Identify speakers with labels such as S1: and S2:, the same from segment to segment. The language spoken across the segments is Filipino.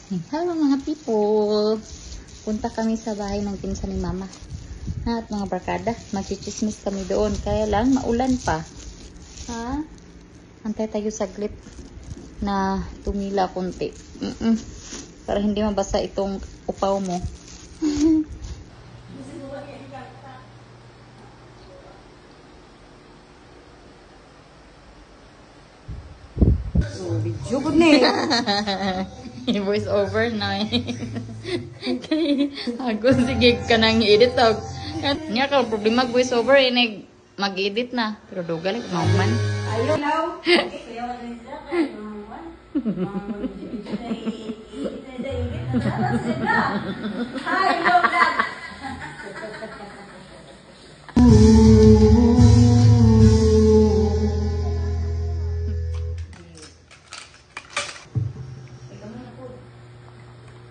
S1: Hello mga people! Punta kami sa bahay ng pinsan ni mama. Ha, at mga barkada, magchichismis kami doon. Kaya lang, maulan pa. Ha? Antay tayo saglit na tumila kunti. Para hindi mabasa itong upaw mo.
S2: Video ko na
S1: Voice over na ako sige ka nang i-edit og. Nya ka problema voice over mag-edit na. Pero dugal ko man.
S2: Ayaw now.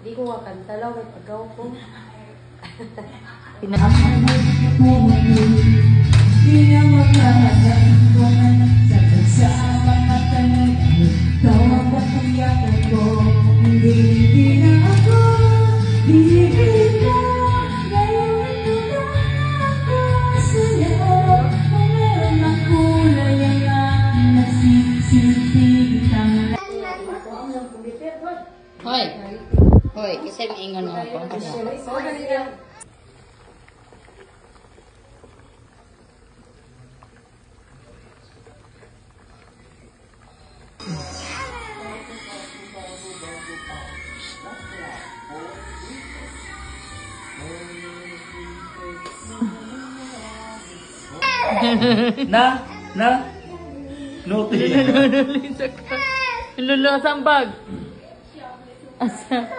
S2: Di ko kakanta lang, may pagaw ko.
S1: Hoy! Hoy, kasi maingon mo ako.
S3: Na, Nuti.
S1: Lulu, asang bag? Asa?